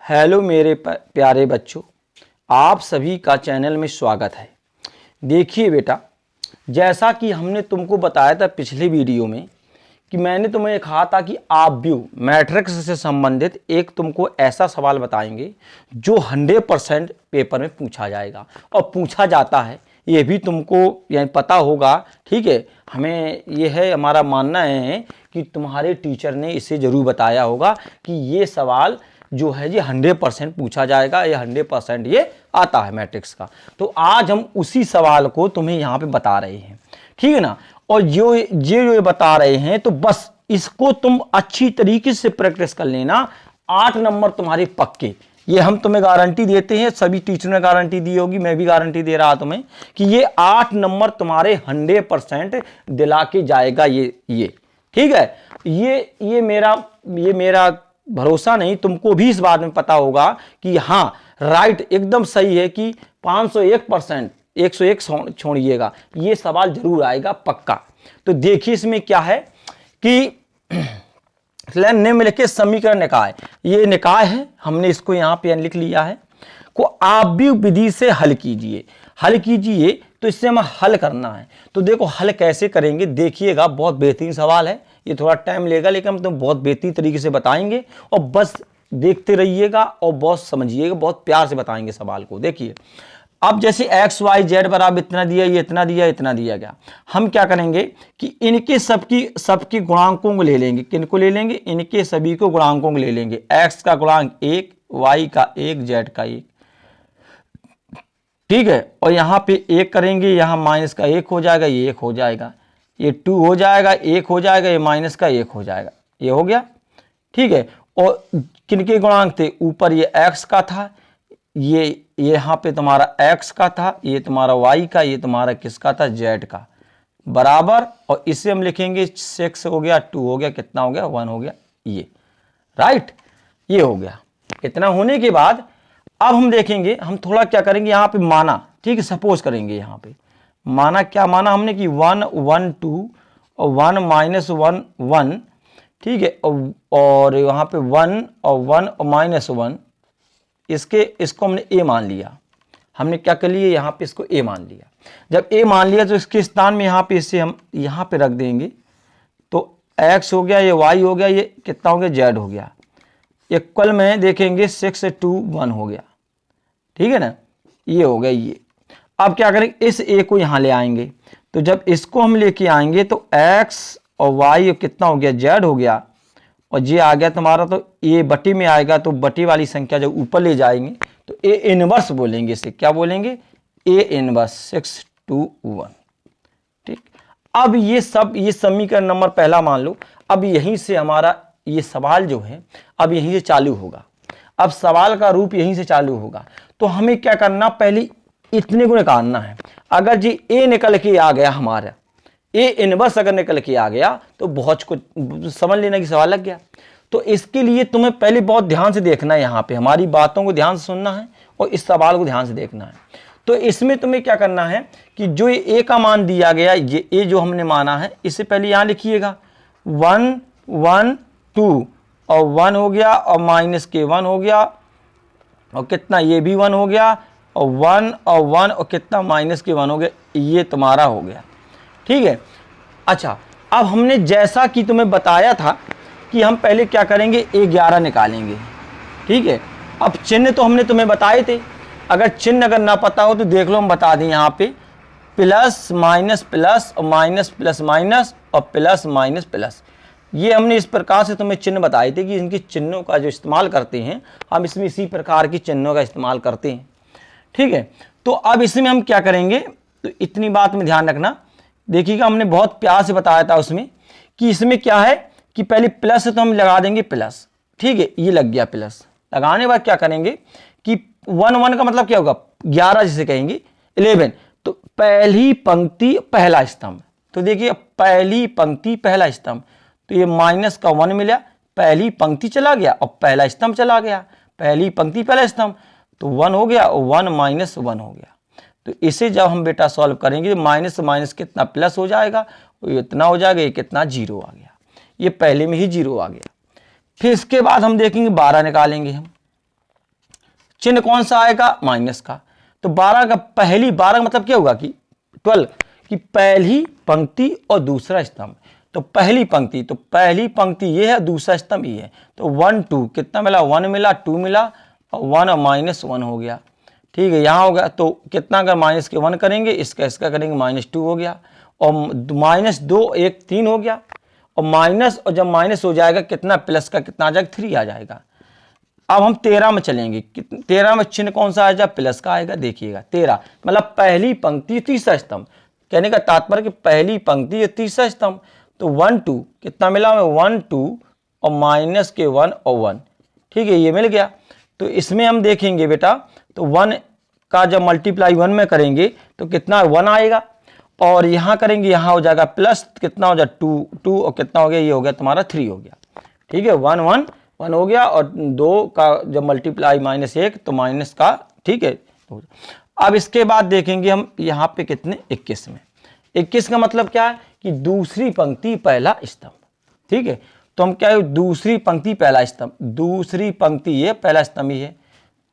Hello मेरे प्यारे बच्चों, आप सभी का चैनल में स्वागत है। देखिए बेटा, जैसा कि हमने तुमको बताया था पिछले वीडियो में कि मैंने तुम्हें कहा था कि आप भी मैट्रिक्स से संबंधित एक तुमको ऐसा सवाल बताएंगे जो 100% पेपर में पूछा जाएगा और पूछा जाता है, ये भी तुमको यानी पता होगा। ठीक है, हमें ये है, हमारा मानना है कि तुम्हारे टीचर ने इसे ज़रूर बताया होगा कि ये सवाल जो है ये 100% पूछा जाएगा, ये 100% ये आता है मैट्रिक्स का। तो आज हम उसी सवाल को तुम्हें यहाँ पे बता रहे हैं, ठीक है ना। और जो ये बता रहे हैं तो बस इसको तुम अच्छी तरीके से प्रैक्टिस कर लेना। 8 नंबर तुम्हारे पक्के, ये हम तुम्हें गारंटी देते हैं, सभी टीचरों ने गारंटी दी होगी, मैं भी गारंटी दे रहा तुम्हें कि ये 8 नंबर तुम्हारे 100% दिला के जाएगा ये ठीक है। ये मेरा भरोसा नहीं, तुमको भी इस बात में पता होगा कि हाँ राइट एकदम सही है कि 501%, 101 छोड़िएगा, ये सवाल जरूर आएगा पक्का। तो देखिए इसमें क्या है कि निम्नलिखित समीकरण निकाय, ये निकाय है, हमने इसको यहाँ पे लिख लिया है, को आप भी विधि से हल कीजिए। तो इससे हमें हल करना है। तो देखो हल कैसे करेंगे, देखिएगा, बहुत बेहतरीन सवाल है, ये थोड़ा टाइम लेगा लेकिन हम तुम बहुत बेहतरीन तरीके से बताएंगे और बस देखते रहिएगा और बहुत समझिएगा, बहुत प्यार से बताएंगे सवाल को। देखिए अब जैसे एक्स वाई जेड बराबर इतना दिया, ये इतना दिया गया, हम क्या करेंगे कि इनके सबकी गुणांकों को ले लेंगे। किनको ले लेंगे? इनके सभी को गुणांकों को ले लेंगे। एक्स का गुणांक 1, वाई का 1, जेड का 1, ठीक है। और यहाँ पे 1 करेंगे, यहाँ माइनस का 1 हो जाएगा, ये 1 हो जाएगा, ये 2 हो जाएगा, 1 हो जाएगा, ये माइनस का 1 हो जाएगा, ये हो गया, ठीक है। और किनके गुणांक थे? ऊपर ये x का था, ये यहाँ पे तुम्हारा x का था, ये तुम्हारा y का, ये तुम्हारा किसका था? z का, बराबर। और इसे हम लिखेंगे 6 हो गया, 2 हो गया, कितना हो गया? 1 हो गया, ये राइट, ये हो गया। इतना होने के बाद अब हम देखेंगे, हम थोड़ा क्या करेंगे यहाँ पे माना, ठीक है, सपोज करेंगे यहाँ पे माना, क्या माना हमने कि 1 1 2 और 1 माइनस 1 1, ठीक है। और यहाँ पे 1 और 1 और माइनस 1, इसको हमने a मान लिया। हमने क्या कर लिया? यहाँ पे इसको a मान लिया। जब a मान लिया तो इसके स्थान में यहाँ पे इसे हम यहाँ पे रख देंगे, तो x हो गया, ये y हो गया, ये कितना हो गया? z हो गया। इक्वल में देखेंगे 6 2 1 हो गया, ठीक है ना, ये हो गया ये। अब क्या करेंगे? इस a को यहाँ ले आएंगे, तो जब इसको हम लेके आएंगे तो x और y कितना हो गया? z हो गया, और ये आ गया तुम्हारा, तो a बटी में आएगा, तो बटी वाली संख्या जब ऊपर ले जाएंगे तो a इनवर्स बोलेंगे, इसे क्या बोलेंगे? a इनवर्स 6 2 1, ठीक। अब ये समीकरण नंबर पहला मान लो। अब यहीं से हमारा ये सवाल जो है अब यहीं से चालू होगा, अब सवाल का रूप यहीं से चालू होगा। तो हमें क्या करना? पहले इतने को निकालना है। अगर जी a निकल के आ गया, हमारा a इनवर्स अगर निकल के आ गया तो बहुत कुछ समझ लेना कि सवाल लग गया। तो इसके लिए तुम्हें पहले बहुत ध्यान से देखना है, यहाँ पे हमारी बातों को ध्यान से सुनना है और इस सवाल को ध्यान से देखना है। तो इसमें तुम्हें क्या करना है कि जो a का मान दिया गया, ये a जो हमने माना है, इससे पहले यहाँ लिखिएगा 1 1 2 और 1 हो गया, और माइनस के 1 हो गया, और कितना? ये भी 1 हो गया, और 1 और 1 और कितना? माइनस के 1 हो गया, ये तुम्हारा हो गया, ठीक है। अच्छा, अब हमने जैसा कि तुम्हें बताया था कि हम पहले क्या करेंगे? A11 निकालेंगे, ठीक है। अब चिन्ह तो हमने तुम्हें बताए थे, अगर चिन्ह अगर ना पता हो तो देख लो, हम बता दें यहाँ पे प्लस माइनस प्लस और माइनस प्लस माइनस और प्लस माइनस प्लस, ये हमने इस प्रकार से तुम्हें चिन्ह बताए थे कि इनके चिन्हों का जो इस्तेमाल करते हैं हम, इसमें इसी प्रकार की चिन्हों का इस्तेमाल करते हैं, ठीक है। तो अब इसमें हम क्या करेंगे? तो इतनी बात में ध्यान रखना, देखिएगा हमने बहुत प्यार से बताया था उसमें कि इसमें क्या है कि पहले प्लस है तो हम लगा देंगे प्लस, ठीक है, ये लग गया प्लस। लगाने के बाद क्या करेंगे कि 1 1 का मतलब क्या होगा? 11 जिसे कहेंगे 11, तो पहली पंक्ति पहला स्तंभ। तो देखिए पहली पंक्ति पहला स्तंभ, तो ये माइनस का 1 मिला, पहली पंक्ति चला गया और पहला स्तंभ चला गया, पहली पंक्ति पहला स्तंभ, तो 1 हो गया और 1 माइनस 1 हो गया। तो इसे जब हम बेटा सॉल्व करेंगे, माइनस माइनस कितना? प्लस हो जाएगा, और ये इतना हो जाएगा, ये कितना? 0 आ गया, ये पहले में ही 0 आ गया। फिर इसके बाद हम देखेंगे 12 निकालेंगे हम, चिन्ह कौन सा आएगा, माइनस का। तो 12 का पहली 12 का मतलब क्या होगा कि 12 की पहली पंक्ति और दूसरा स्तंभ। तो पहली पंक्ति ये है, दूसरा स्तंभ ये है। तो 1 2 कितना मिला, 1 मिला, 2 मिला और 1 और -1 हो गया। ठीक है, यहाँ हो गया। तो कितना अगर माइनस के 1 करेंगे, इसका करेंगे -2 हो गया, और -2 1 3 हो गया, और माइनस, और जब माइनस हो जाएगा कितना, प्लस का कितना आ जाएगा, 3 आ जाएगा। अब हम 13 में चलेंगे। 13 में चिन्ह कौन सा आएगा, प्लस का आएगा। देखिएगा 13 मतलब पहली पंक्ति तीसरा स्तंभ। कहने का तात्पर्य कि पहली पंक्ति और तीसरा स्तंभ। तो 1 2 कितना मिला हमें, 1 2 और माइनस के 1 और 1। ठीक है, ये मिल गया। तो इसमें हम देखेंगे बेटा, तो 1 का जब मल्टीप्लाई 1 में करेंगे तो कितना 1 आएगा, और यहाँ करेंगे, यहाँ हो जाएगा प्लस, कितना हो जाएगा 2 और कितना हो गया, ये हो गया तुम्हारा 3 हो गया। ठीक है, 1 1 1 हो गया, और 2 का जब मल्टीप्लाई -1 तो माइनस का। ठीक है, अब इसके बाद देखेंगे हम यहाँ पे कितने, 21 में। 21 का मतलब क्या है कि दूसरी पंक्ति पहला स्तंभ। ठीक है, तो हम क्या है, दूसरी पंक्ति पहला स्तंभ, दूसरी पंक्ति ये पहला स्तंभ ही है।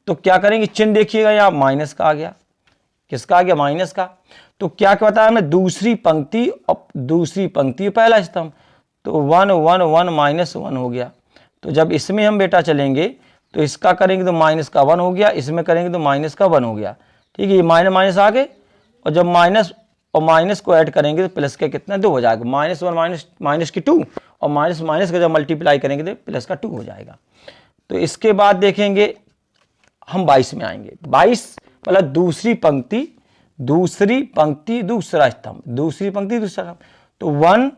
तो क्या करेंगे, चिन्ह देखिएगा, यहाँ माइनस का आ गया। किसका आ गया, माइनस का। तो क्या बताया हमने, दूसरी पंक्ति और दूसरी पंक्ति पहला स्तंभ। तो 1 1 1 -1 हो गया। तो जब इसमें हम बेटा चलेंगे तो इसका करेंगे तो माइनस का 1 हो गया, इसमें करेंगे तो माइनस का 1 हो गया। ठीक है, ये माइनस आ गए, और जब माइनस और माइनस को ऐड करेंगे तो प्लस का कितना 2 हो जाएगा। -1 माइनस की 2 और माइनस का जब मल्टीप्लाई करेंगे तो प्लस का 2 हो जाएगा। तो इसके बाद देखेंगे हम 22 में आएंगे। 22 मतलब दूसरी पंक्ति दूसरा स्तंभ, दूसरी पंक्ति दूसरा स्तंभ। तो 1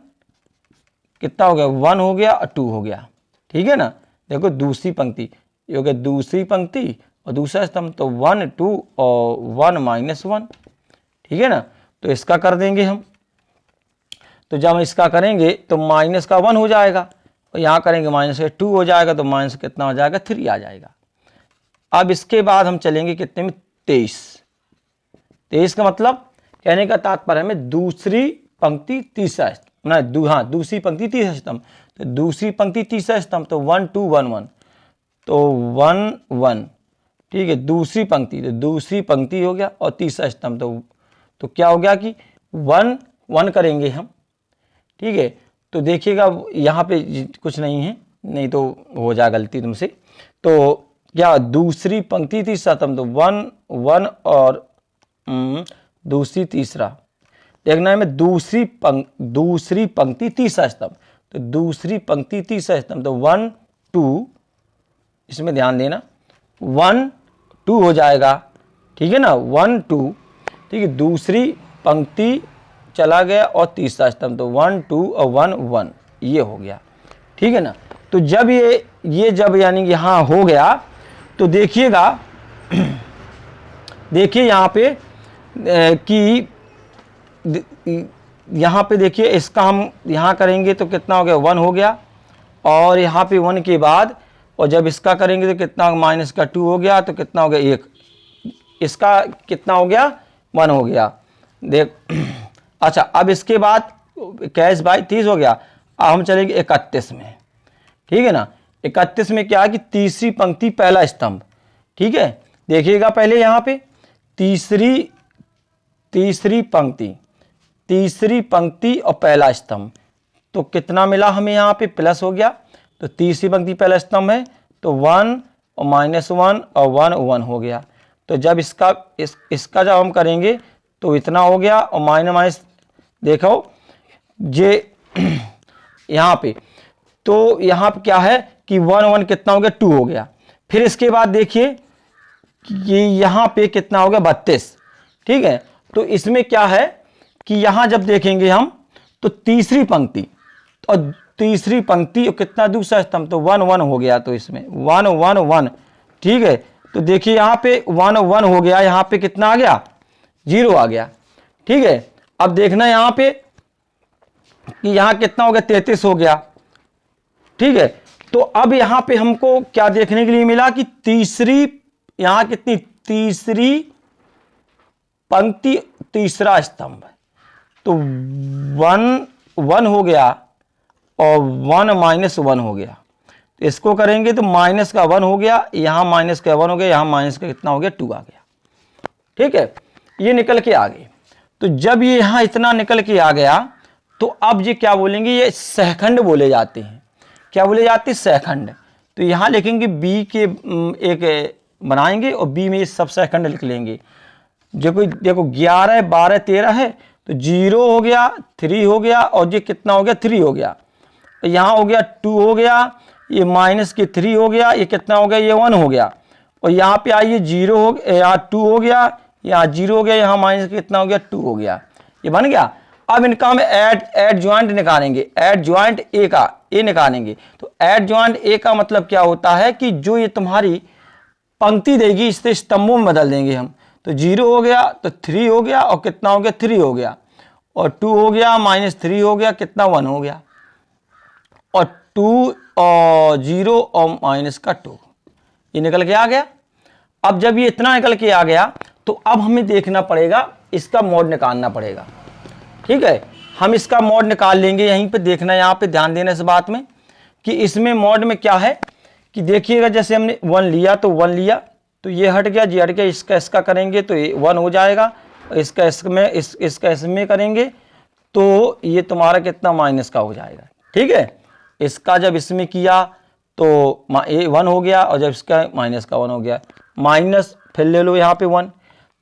कितना हो गया, 1 हो गया और 2 हो गया। ठीक है ना, देखो दूसरी पंक्ति, ये हो गया दूसरी पंक्ति और दूसरा स्तंभ। तो 1 2 और 1 -1। ठीक है ना, तो इसका कर देंगे हम। तो जब हम इसका करेंगे तो माइनस का 1 हो जाएगा, और यहाँ करेंगे माइनस का 2 हो जाएगा, तो माइनस कितना हो जाएगा, 3 आ जाएगा। अब इसके बाद हम चलेंगे कितने में, 23 का मतलब कहने का तात्पर्य हमें दूसरी पंक्ति तीसरा स्तंभ, हाँ दूसरी पंक्ति तीसरा स्तंभ। तो दूसरी पंक्ति तीसरा स्तंभ, तो 1 2 1 1, तो 1 1। ठीक है, दूसरी पंक्ति, तो दूसरी पंक्ति हो गया और तीसरा स्तंभ। तो क्या हो गया कि 1 1 करेंगे हम। ठीक है, तो देखिएगा यहाँ पे कुछ नहीं है, नहीं तो हो जाए गलती तुमसे। तो क्या दूसरी पंक्ति तीसरा स्तंभ, तो 1 1 और दूसरी तीसरा देखना है में, दूसरी पंक्ति तीसरा स्तंभ। तो दूसरी पंक्ति तीसरा स्तंभ, तो 1 2, इसमें ध्यान देना, 1 2 हो जाएगा। ठीक है ना, 1 2। ठीक है, दूसरी पंक्ति चला गया और तीसरा स्तंभ, तो 1 2 और 1 1, ये हो गया। ठीक है ना, तो जब ये जब यानी यहाँ हो गया तो देखिएगा, देखिए यहाँ पे कि यहाँ पे देखिए, इसका हम यहाँ करेंगे तो कितना हो गया, 1 हो गया, और यहाँ पे 1 के बाद, और जब इसका करेंगे तो कितना, माइनस का 2 हो गया, तो कितना हो गया 1, इसका कितना हो गया, 1 हो गया। देख अच्छा, अब इसके बाद कैश बाई 30 हो गया। अब हम चलेंगे 31 में। ठीक है ना, 31 में क्या है कि तीसरी पंक्ति पहला स्तंभ। ठीक है, देखिएगा पहले यहाँ पे तीसरी पंक्ति और पहला स्तंभ, तो कितना मिला हमें यहाँ पे, प्लस हो गया। तो तीसरी पंक्ति पहला स्तंभ है, तो 1 और -1 और 1 1 हो गया। तो जब इसका जब हम करेंगे तो इतना हो गया, और माइनस देखो जे यहाँ पे, तो यहाँ पे क्या है कि 1 1 कितना हो गया, 2 हो गया। फिर इसके बाद देखिए ये यहाँ पे कितना हो गया, 32। ठीक है, तो इसमें क्या है कि यहाँ जब देखेंगे हम तो तीसरी पंक्ति और कितना दूसरा स्तंभ, तो 1 1 हो गया। तो इसमें 1 1 1। ठीक है, तो देखिए यहाँ पे 1 1 हो गया, यहाँ पे कितना आ गया, 0 आ गया। ठीक है, अब देखना यहाँ पे कि यहाँ कितना हो गया, 33 हो गया। ठीक है, तो अब यहाँ पे हमको क्या देखने के लिए मिला कि यहाँ कितनी, तीसरी पंक्ति तीसरा स्तंभ, तो 1 1 हो गया और 1 -1 हो गया। तो इसको करेंगे तो माइनस का 1 हो गया, यहाँ माइनस का 1 हो गया, यहाँ माइनस का कितना हो गया 2 आ गया। ठीक है, ये निकल के आ गए। तो जब ये यहाँ इतना निकल के आ गया तो अब ये क्या बोलेंगे, ये सहखंड बोले जाते हैं। क्या बोले जाते हैं, सहखंड। तो यहाँ लिखेंगे बी के एक बनाएंगे और बी में ये सब सहखंड लिख लेंगे। देखो 11 12 13 है तो 0 हो गया, 3 हो गया और ये कितना हो गया 3 हो गया। यहाँ हो गया 2 हो गया, ये माइनस के 3 हो गया, ये कितना हो गया ये 1 हो गया। और यहाँ पे आइए 0 हो गया, यहाँ 2 हो गया, यहाँ 0 हो गया, यहाँ माइनस कितना हो गया 2 हो गया, ये बन गया। अब इनका हम एड ज्वाइंट निकालेंगे, एड ज्वाइंट ए का ए निकालेंगे। तो एड ज्वाइंट ए का मतलब क्या होता है कि जो ये तुम्हारी पंक्ति देगी इससे स्तंभों में बदल देंगे हम। तो 0 हो गया तो 3 हो गया और कितना हो गया 3 हो गया, और 2 हो गया माइनस 3 हो गया, कितना 1 हो गया, और 2 और 0 और माइनस का 2, ये निकल के आ गया। अब जब ये इतना निकल के आ गया तो अब हमें देखना पड़ेगा, इसका मॉड निकालना पड़ेगा। ठीक है, हम इसका मॉड निकाल लेंगे। यहीं पे देखना, यहाँ पे ध्यान देना इस बात में कि इसमें मॉड में क्या है कि देखिएगा, जैसे हमने 1 लिया तो 1 लिया तो ये हट गया, ये हट गया, इसका करेंगे तो ये 1 हो जाएगा, इसका इसमें करेंगे तो ये तुम्हारा कितना माइनस का हो जाएगा। ठीक है, इसका जब इसमें किया तो ये 1 हो गया और जब इसका माइनस का 1 हो गया, माइनस फिर ले लो यहाँ पे 1,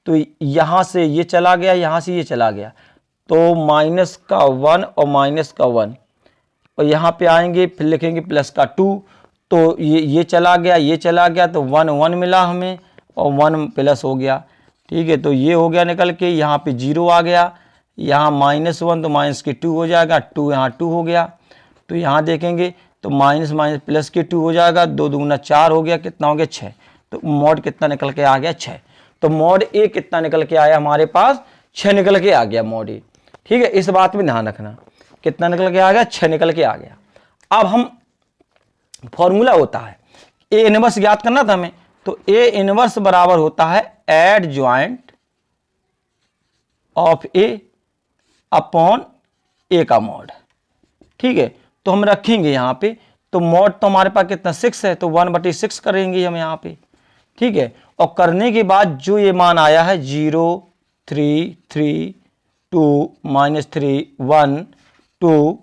तो यहाँ से ये चला गया, यहाँ से ये चला गया, तो माइनस का 1 और माइनस का 1, और यहाँ पे आएंगे फिर लिखेंगे प्लस का 2, तो ये चला गया, ये चला गया, तो 1 1 मिला हमें और 1 प्लस हो गया। ठीक है, तो ये हो गया निकल के, यहाँ पे 0 आ गया, यहाँ -1 तो माइनस के 2 हो जाएगा, 2 यहाँ 2 हो गया, तो यहाँ देखेंगे तो माइनस माइनस प्लस के 2 हो जाएगा, 2 दूना 4 हो गया, कितना हो गया 6। तो मॉड कितना निकल के आ गया 6। तो मॉड ए कितना निकल के आया हमारे पास 6 निकल के आ गया मॉड ए। ठीक है, इस बात में ध्यान रखना, कितना निकल के आ गया 6 निकल के आ गया। अब हम फॉर्मूला होता है ए इनवर्स ज्ञात करना था हमें, तो ए इनवर्स बराबर होता है adjoint of A upon A का मॉड। ठीक है, तो हम रखेंगे यहाँ पे, तो मॉड तो हमारे पास कितना 6 है, तो 1/6 करेंगे हम यहाँ पे। ठीक है, और करने के बाद जो ये मान आया है 0 3 3 2 -3 1 2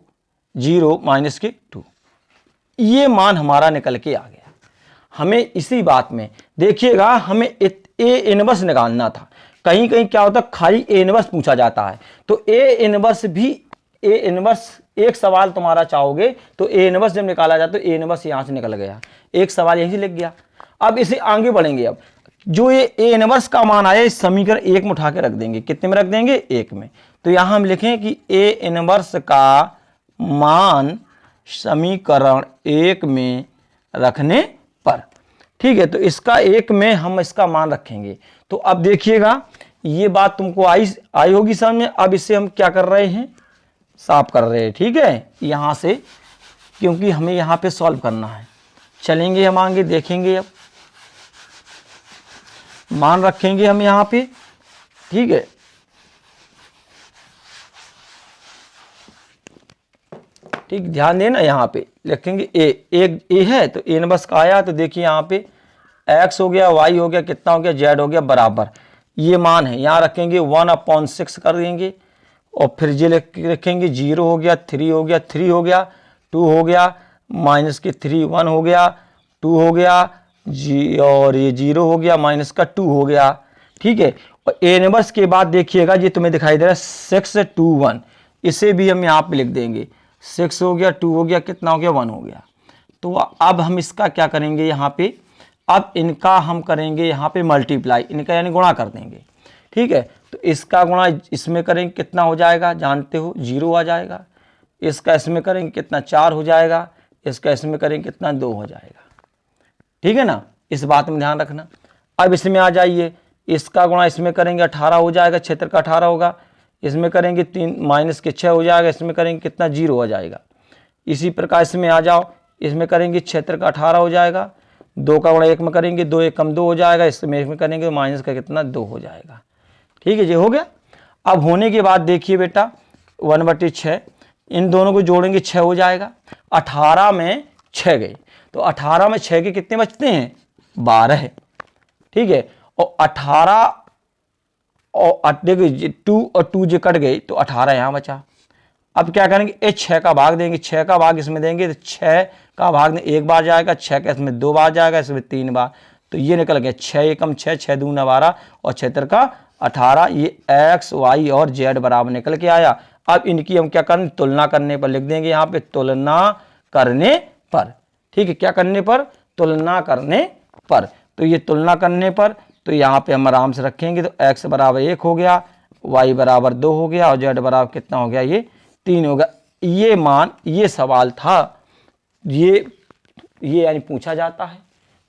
0 माइनस के 2, ये मान हमारा निकल के आ गया। हमें इसी बात में देखिएगा, हमें ए इनवर्स निकालना था। कहीं कहीं क्या होता है खाली ए इनवर्स पूछा जाता है, तो ए इनवर्स भी ए इनवर्स एक सवाल तुम्हारा चाहोगे तो ए इनवर्स जब निकाला जाता तो ए इनवर्स यहां से निकल गया, एक सवाल यहीं से लिख गया। अब इसे आगे बढ़ेंगे, अब जो ये ए इनवर्स का मान आया इस समीकरण 1 में उठा के रख देंगे। कितने में रख देंगे 1 में। तो यहां हम लिखें कि ए इनवर्स का मान समीकरण 1 में रखने पर। ठीक है, तो इसका 1 में हम इसका मान रखेंगे। तो अब देखिएगा ये बात तुमको आई होगी समझ में। अब इसे हम क्या कर रहे हैं, साफ कर रहे हैं। ठीक है, यहां से, क्योंकि हमें यहां पे सॉल्व करना है। चलेंगे हम आगे देखेंगे, अब मान रखेंगे हम यहां पे। ठीक है, ठीक ध्यान देना, यहाँ पे लिखेंगे ए है तो ए इनवर्स का आया, तो देखिए यहाँ पे x हो गया, y हो गया, कितना हो गया z हो गया बराबर, ये मान है। यहाँ रखेंगे 1/6 कर देंगे और फिर ये लिखेंगे 0 हो गया, 3 हो गया, 3 हो गया, 2 हो गया, माइनस के 3 1 हो गया, 2 हो गया जी, और ये 0 हो गया, माइनस का 2 हो गया। ठीक है, और ए इनवर्स के बाद देखिएगा ये तुम्हें दिखाई दे रहा है 6 2 1, इसे भी हम यहाँ पे लिख देंगे। 6 हो गया, 2 हो गया, कितना हो गया 1 हो गया। तो अब हम इसका क्या करेंगे यहाँ पे, अब इनका हम करेंगे यहाँ पे मल्टीप्लाई, इनका यानी गुणा कर देंगे। ठीक है, तो इसका गुणा इसमें करेंगे कितना हो जाएगा, जानते हो 0 आ जाएगा। इसका इसमें करेंगे कितना 4 हो जाएगा, इसका इसमें करेंगे कितना 2 हो जाएगा। ठीक है ना, इस बात में ध्यान रखना। अब इसमें आ जाइए, इसका गुणा इसमें करेंगे 18 हो जाएगा, क्षेत्र का 18 होगा, इसमें करेंगे 3 माइनस के 6 हो जाएगा, इसमें करेंगे कितना 0 हो जाएगा। इसी प्रकार इसमें आ जाओ, इसमें करेंगे क्षेत्र का 18 हो जाएगा, 2 का गुणा 1 में करेंगे 2 1 कम 2 हो जाएगा, इसमें करेंगे माइनस का कितना 2 हो जाएगा। ठीक है, ये हो गया। अब होने के बाद देखिए बेटा 1/6, इन दोनों को जोड़ेंगे 6 हो जाएगा, 18 में 6 गए तो 18 में 6 के कितने बचते हैं, 12। ठीक है, और 18 और देखिए 2 और 2 जो कट गई तो 18 यहाँ बचा। अब क्या करेंगे, ये 6 का भाग देंगे, 6 का भाग इसमें देंगे तो 6 का भाग एक बार जाएगा, 6 का इसमें 2 बार जाएगा, इसमें 3 बार, तो ये निकल गया 6 एकम 6, 6 दूना 12 और 6 का 18। ये x, y और z बराबर निकल के आया। अब इनकी हम क्या करें, तुलना करने पर लिख देंगे यहाँ पे, तुलना करने पर। ठीक है, क्या करने पर, तुलना करने पर। तो ये तुलना करने पर, तो यहाँ पे हम आराम से रखेंगे, तो x बराबर 1 हो गया, y बराबर 2 हो गया और z बराबर कितना हो गया, ये 3 हो गया। ये मान, ये सवाल था, ये यानी पूछा जाता है,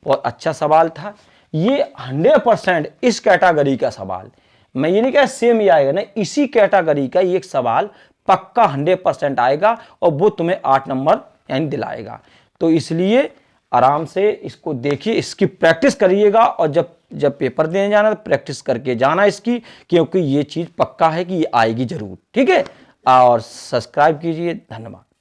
बहुत अच्छा सवाल था ये। 100% इस कैटेगरी का सवाल, मैं ये नहीं कह सेम ही आएगा ना, इसी कैटेगरी का ये एक सवाल पक्का 100% आएगा और वो तुम्हें 8 नंबर यानी दिलाएगा। तो इसलिए आराम से इसको देखिए, इसकी प्रैक्टिस करिएगा और जब पेपर देने जाना तो प्रैक्टिस करके जाना इसकी, क्योंकि ये चीज़ पक्का है कि ये आएगी जरूर। ठीक है, और सब्सक्राइब कीजिए। धन्यवाद।